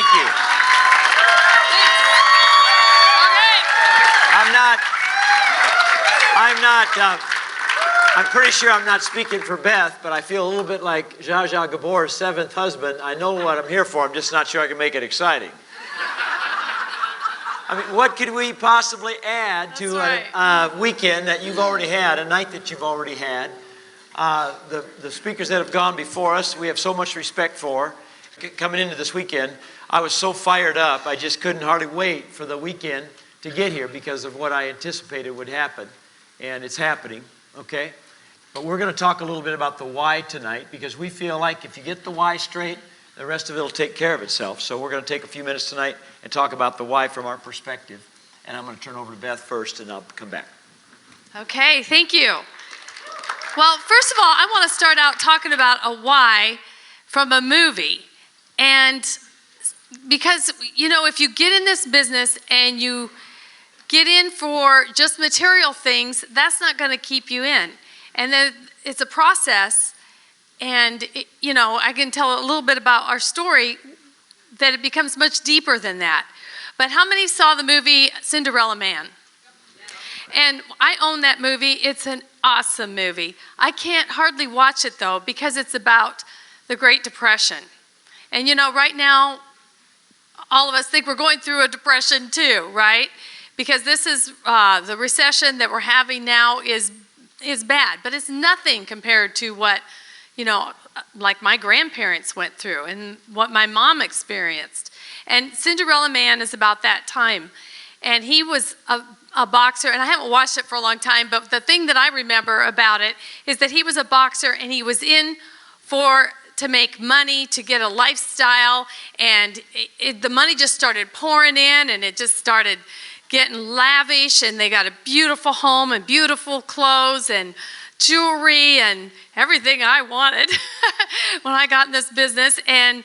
Thank you. I'm pretty sure I'm not speaking for Beth, but I feel a little bit like Zsa Zsa Gabor's seventh husband. I know what I'm here for. I'm just not sure I can make it exciting. I mean, what could we possibly add to a weekend that you've already had, a night that you've already had? The speakers that have gone before us, we have so much respect for. Coming into this weekend, I was so fired up, I just couldn't hardly wait for the weekend to get here because of what I anticipated would happen. And it's happening, okay? But we're going to talk a little bit about the why tonight because we feel like if you get the why straight, the rest of it will take care of itself. So we're going to take a few minutes tonight and talk about the why from our perspective. And I'm going to turn over to Beth first and I'll come back. Okay, thank you. Well, first of all, I want to start out talking about a why from a movie. And because, you know, if you get in this business and you get in for just material things, that's not going to keep you in. And then it's a process, and you know, I can tell a little bit about our story that it becomes much deeper than that. But how many saw the movie Cinderella Man? And I own that movie. It's an awesome movie. I can't hardly watch it though because it's about the Great Depression. And you know, right now, all of us think we're going through a depression too, right? Because this is the recession that we're having now is bad, but it's nothing compared to what, you know, like my grandparents went through and what my mom experienced. And Cinderella Man is about that time. And he was a boxer, and I haven't watched it for a long time, but the thing that I remember about it is that he was a boxer and he was in to make money, to get a lifestyle, and the money just started pouring in and it just started getting lavish, and they got a beautiful home and beautiful clothes and jewelry and everything I wanted when I got in this business. And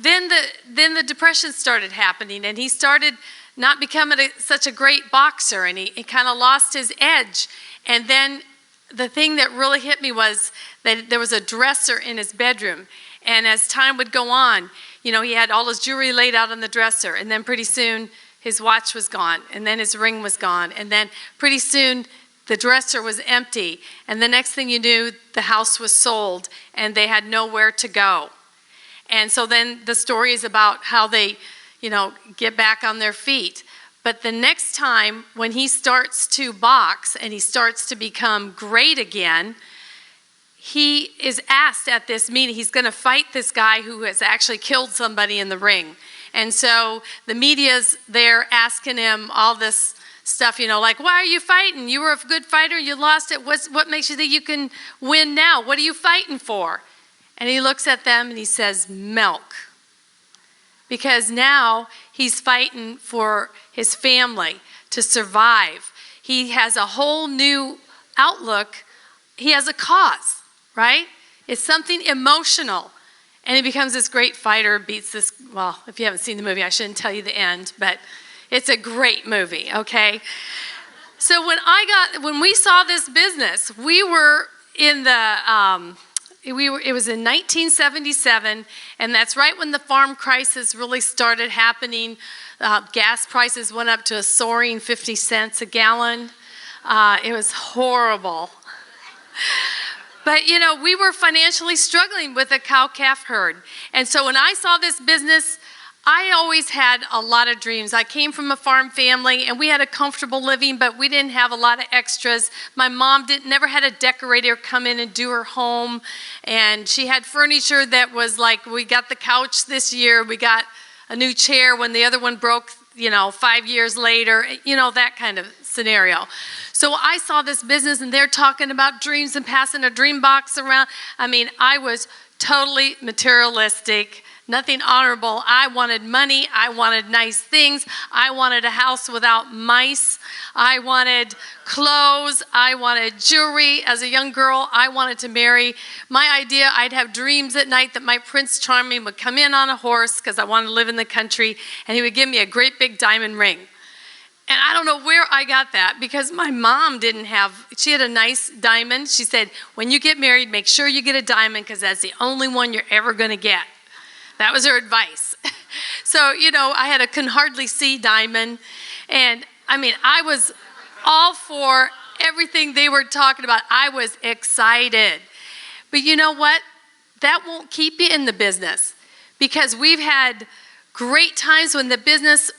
then the depression started happening, and he started not becoming such a great boxer, and he kind of lost his edge. And then the thing that really hit me was that there was a dresser in his bedroom, and as time would go on, you know, he had all his jewelry laid out on the dresser, and then pretty soon his watch was gone, and then his ring was gone, and then pretty soon the dresser was empty, and the next thing you knew, the house was sold, and they had nowhere to go. And so then the story is about how they, you know, get back on their feet. But the next time when he starts to box and he starts to become great again, he is asked at this meeting, he's going to fight this guy who has actually killed somebody in the ring. And so the media's there asking him all this stuff, you know, like, why are you fighting? You were a good fighter, you lost it. What makes you think you can win now? What are you fighting for? And he looks at them and he says, milk. Because now he's fighting for his family to survive. He has a whole new outlook. He has a cause, right? It's something emotional. And he becomes this great fighter, beats this, well, if you haven't seen the movie, I shouldn't tell you the end, but it's a great movie, okay? So when we saw this business, we were in the, it was in 1977, and that's right when the farm crisis really started happening. Gas prices went up to a soaring 50 cents a gallon. It was horrible. But, you know, we were financially struggling with a cow-calf herd. And so when I saw this business, I always had a lot of dreams. I came from a farm family, and we had a comfortable living, but we didn't have a lot of extras. My mom never had a decorator come in and do her home. And she had furniture that was like, we got the couch this year, we got a new chair when the other one broke, you know, 5 years later, you know, that kind of scenario. So I saw this business and they're talking about dreams and passing a dream box around. I mean, I was totally materialistic, nothing honorable. I wanted money. I wanted nice things. I wanted a house without mice. I wanted clothes. I wanted jewelry. As a young girl, I wanted to marry. My idea, I'd have dreams at night that my Prince Charming would come in on a horse because I wanted to live in the country, and he would give me a great big diamond ring. And I don't know where I got that because my mom didn't have, she had a nice diamond. She said, when you get married, make sure you get a diamond because that's the only one you're ever going to get. That was her advice. So, I had a can hardly see diamond. And I was all for everything they were talking about. I was excited. But you know what? That won't keep you in the business, because we've had great times when the business,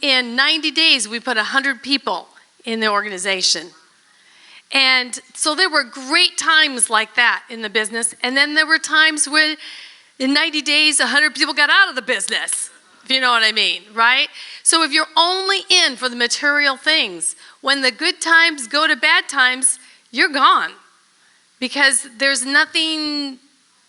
in 90 days, we put 100 people in the organization. And so there were great times like that in the business. And then there were times when in 90 days, 100 people got out of the business, if you know what I mean, right? So if you're only in for the material things, when the good times go to bad times, you're gone, because there's nothing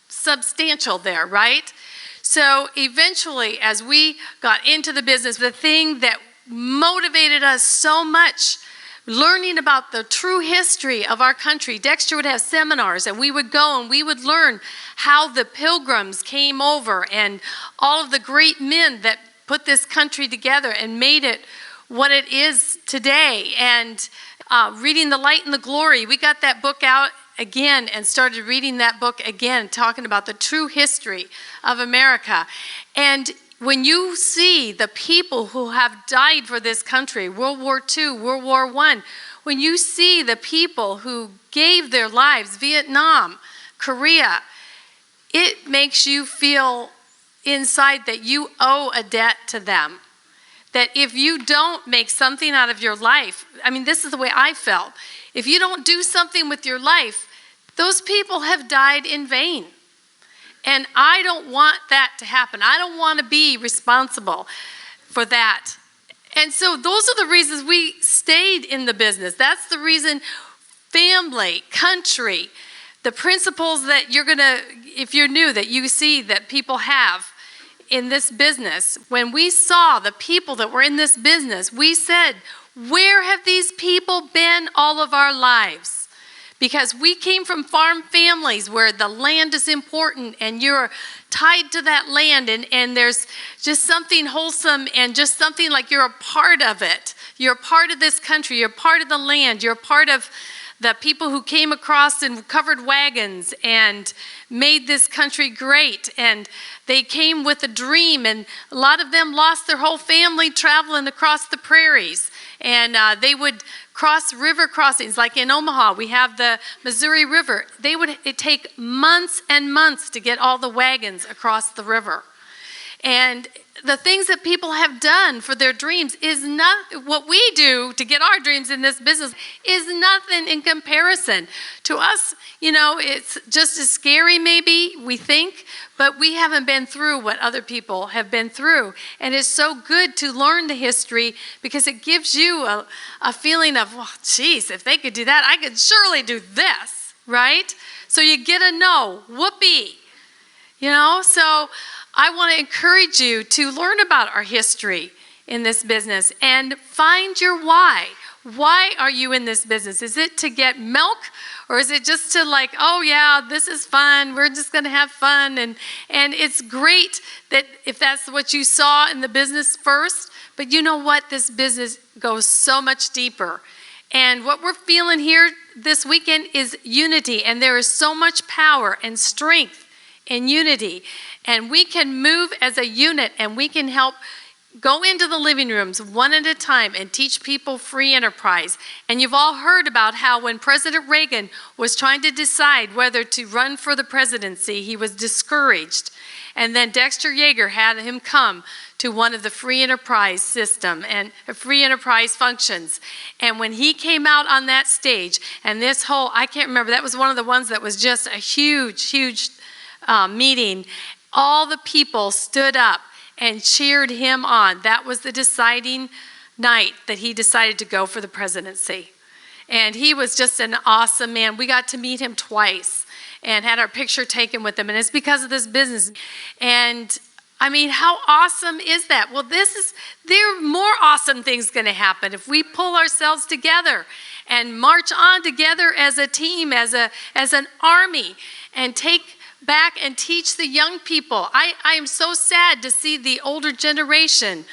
substantial there, right? So eventually, as we got into the business, the thing that motivated us so much, learning about the true history of our country. Dexter would have seminars, and we would go and we would learn how the pilgrims came over and all of the great men that put this country together and made it what it is today. And reading The Light and the Glory, we got that book out again and started reading that book again, talking about the true history of America. And when you see the people who have died for this country, World War II, World War I, when you see the people who gave their lives, Vietnam, Korea, it makes you feel inside that you owe a debt to them. That if you don't make something out of your life, this is the way I felt. If you don't do something with your life, those people have died in vain. And I don't want that to happen. I don't want to be responsible for that. And so those are the reasons we stayed in the business. That's the reason family, country, the principles that if you're new, that you see that people have in this business. When we saw the people that were in this business, we said, where have these people been all of our lives? Because we came from farm families where the land is important and you're tied to that land, and there's just something wholesome and just something like you're a part of it. You're a part of this country. You're part of the land. You're a part of the people who came across in covered wagons and made this country great. And they came with a dream, and a lot of them lost their whole family traveling across the prairies. And they would cross river crossings, like in Omaha, we have the Missouri River. It'd take months and months to get all the wagons across the river. And the things that people have done for their dreams is not what we do to get our dreams in this business is nothing in comparison to us. It's just as scary, maybe we think, but we haven't been through what other people have been through. And it's so good to learn the history, because it gives you a feeling of, well, geez, if they could do that, I could surely do this, right? So you get to know, whoopee, so I want to encourage you to learn about our history in this business and find your why. Why are you in this business? Is it to get milk, or is it just to oh yeah, this is fun, we're just going to have fun? And it's great that if that's what you saw in the business first, but you know what? This business goes so much deeper. And what we're feeling here this weekend is unity, and there is so much power and strength in unity. And we can move as a unit, and we can help go into the living rooms one at a time and teach people free enterprise. And you've all heard about how when President Reagan was trying to decide whether to run for the presidency, he was discouraged. And then Dexter Yager had him come to one of the free enterprise system and free enterprise functions. And when he came out on that stage, and this whole, I can't remember, that was one of the ones that was just a huge, huge meeting. All the people stood up and cheered him on. That was the deciding night that he decided to go for the presidency. And he was just an awesome man. We got to meet him twice and had our picture taken with him. And it's because of this business. And how awesome is that? Well, there are more awesome things going to happen if we pull ourselves together and march on together as a team, as an army, and take back and teach the young people. I am so sad to see the older generation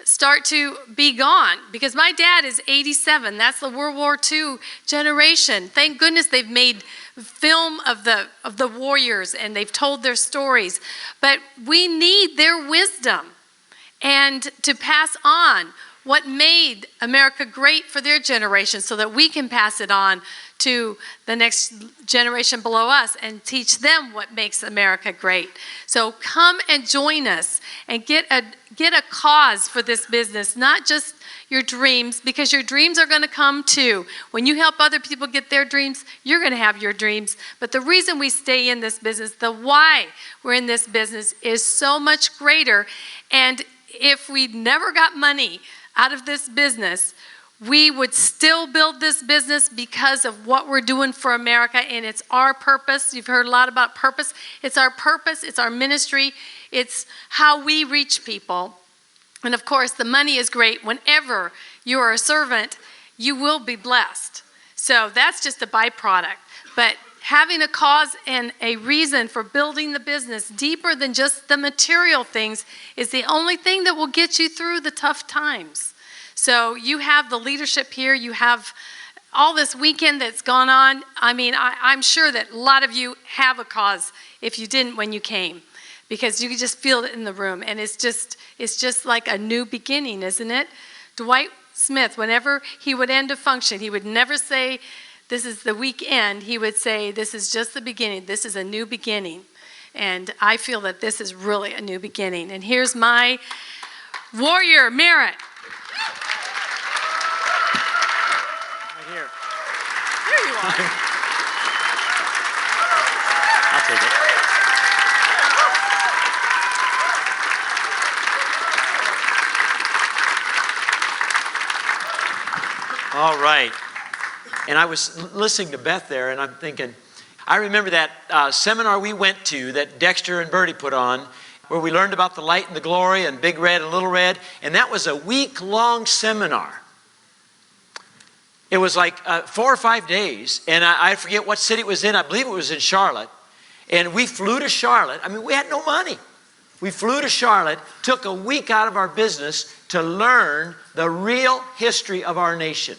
start to be gone, because my dad is 87. That's the World War II generation. Thank goodness they've made film of the warriors, and they've told their stories. But we need their wisdom. and to pass on what made America great for their generation so that we can pass it on to the next generation below us and teach them what makes America great. So come and join us and get a cause for this business, not just your dreams, because your dreams are going to come too. When you help other people get their dreams, you're going to have your dreams. But the reason we stay in this business, the why we're in this business is so much greater. And if we never got money out of this business, we would still build this business because of what we're doing for America, and it's our purpose. You've heard a lot about purpose. It's our purpose, it's our ministry, it's how we reach people. And of course, the money is great. Whenever you are a servant, you will be blessed. So that's just a byproduct. But having a cause and a reason for building the business deeper than just the material things is the only thing that will get you through the tough times. So you have the leadership here. You have all this weekend that's gone on. I mean, I'm sure that a lot of you have a cause if you didn't when you came, because you could just feel it in the room. And it's just like a new beginning, isn't it? Dwight Smith, whenever he would end a function, he would never say, this is the weekend. He would say, this is just the beginning. This is a new beginning. And I feel that this is really a new beginning. And here's my warrior, Merritt. Right here. Here you are. I'll take it. All right. And I was listening to Beth there, and I'm thinking, I remember that seminar we went to that Dexter and Bertie put on, where we learned about the light and the glory and Big Red and Little Red, and that was a week-long seminar. It was like 4 or 5 days, and I forget what city it was in. I believe it was in Charlotte. And we flew to Charlotte. I mean, we had no money. We flew to Charlotte, took a week out of our business to learn the real history of our nation.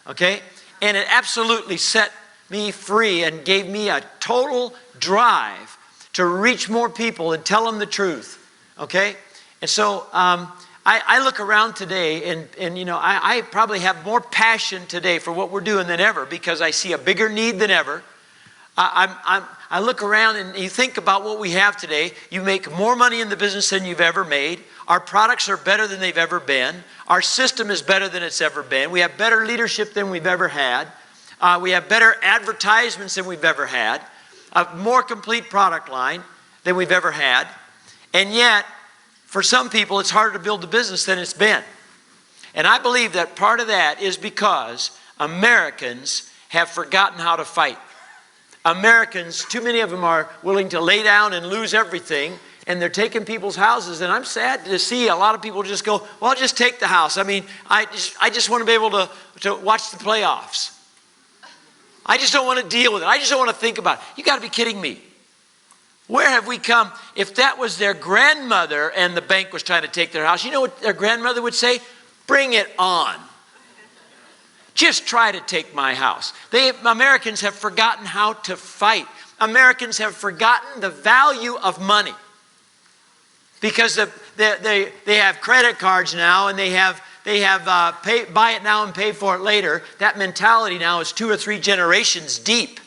Okay? And it absolutely set me free and gave me a total drive to reach more people and tell them the truth. Okay? And so I look around today and you know, I probably have more passion today for what we're doing than ever, because I see a bigger need than ever. I look around and you think about what we have today. You make more money in the business than you've ever made. Our products are better than they've ever been. Our system is better than it's ever been. We have better leadership than we've ever had. We have better advertisements than we've ever had. A more complete product line than we've ever had. And yet, for some people, it's harder to build a business than it's been. And I believe that part of that is because Americans have forgotten how to fight. Americans, too many of them are willing to lay down and lose everything, and they're taking people's houses. And I'm sad to see a lot of people just go, well, I'll just take the house. I mean, I just want to be able to watch the playoffs. I just don't want to deal with it. I just don't want to think about it. You got to be kidding me. Where have we come? If that was their grandmother and the bank was trying to take their house, you know what their grandmother would say? Bring it on. Just try to take my house. Americans have forgotten how to fight. Americans have forgotten the value of money. Because they have credit cards now, and they have buy it now and pay for it later. That mentality now is 2 or 3 generations deep.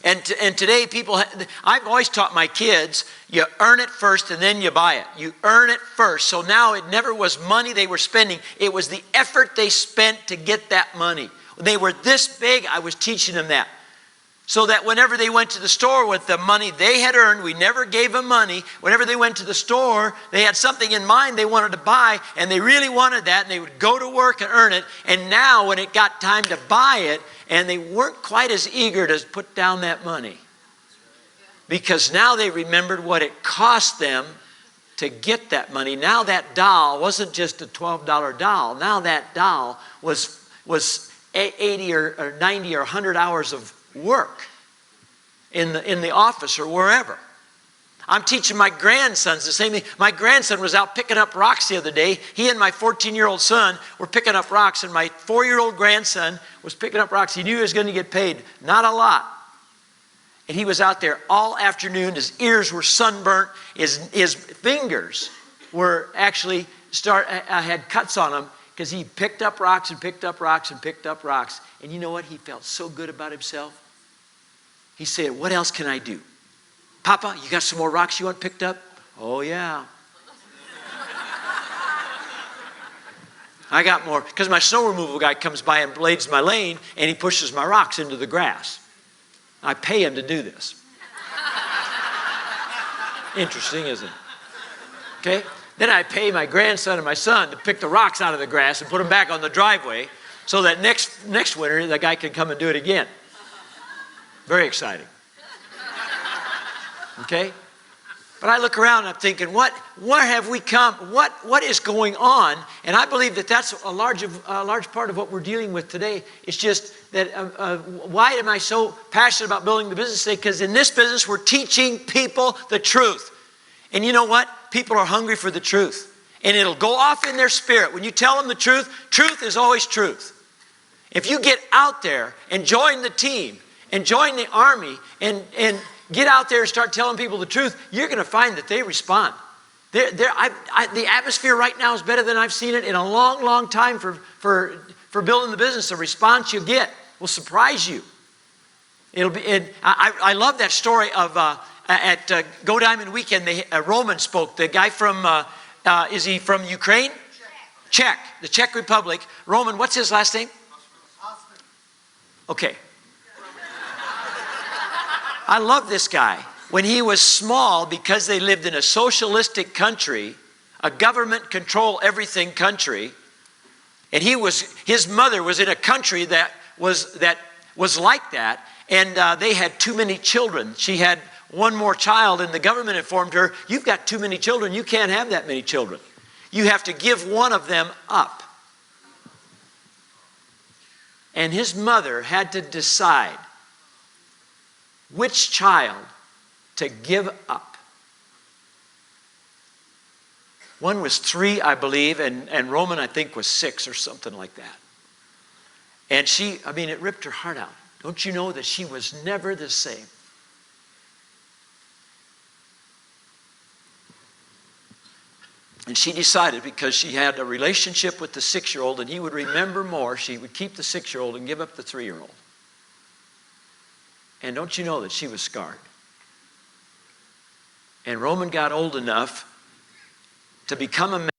And today people, I've always taught my kids, you earn it first and then you buy it. You earn it first. So now it never was money they were spending. It was the effort they spent to get that money. When they were this big, I was teaching them that. So that whenever they went to the store with the money they had earned, we never gave them money. Whenever they went to the store, they had something in mind they wanted to buy, and they really wanted that, and they would go to work and earn it. And now when it got time to buy it, and they weren't quite as eager to put down that money, because now they remembered what it cost them to get that money. Now that doll wasn't just a $12 doll. Now that doll was 80 or 90 or 100 hours of work in the office or wherever. I'm teaching my grandsons the same thing. My grandson was out picking up rocks the other day. He and my 14-year-old son were picking up rocks, and my 4-year-old grandson was picking up rocks. He knew he was going to get paid, not a lot. And he was out there all afternoon. His ears were sunburnt. His fingers were actually had cuts on them because he picked up rocks and picked up rocks and picked up rocks. And you know what? He felt so good about himself. He said, what else can I do? Papa, you got some more rocks you want picked up? Oh, yeah. I got more. Because my snow removal guy comes by and blades my lane, and he pushes my rocks into the grass. I pay him to do this. Interesting, isn't it? Okay? Then I pay my grandson and my son to pick the rocks out of the grass and put them back on the driveway so that next winter the guy can come and do it again. Very exciting. Okay? But I look around and I'm thinking, where have we come? What is going on? And I believe that that's a large part of what we're dealing with today. It's just that why am I so passionate about building the business today? Because in this business, we're teaching people the truth. And you know what? People are hungry for the truth. And it'll go off in their spirit. When you tell them the truth, truth is always truth. If you get out there and join the team and join the army and get out there and start telling people the truth, you're going to find that they respond. The atmosphere right now is better than I've seen it in a long, long time for building the business. The response you get will surprise you. I love that story of at Go Diamond Weekend. Roman spoke. The guy from is he from Ukraine? Czech, the Czech Republic. Roman, what's his last name? Okay. I love this guy. When he was small, because they lived in a socialistic country, a government control everything country, and his mother was in a country that was like that, and they had too many children. She had one more child, and the government informed her, you've got too many children, you can't have that many children. You have to give one of them up. And his mother had to decide which child to give up. One was 3, I believe, and Roman, I think, was 6 or something like that. And it ripped her heart out. Don't you know that she was never the same? And she decided, because she had a relationship with the 6-year-old and he would remember more, she would keep the 6-year-old and give up the 3-year-old. And don't you know that she was scarred? And Roman got old enough to become a man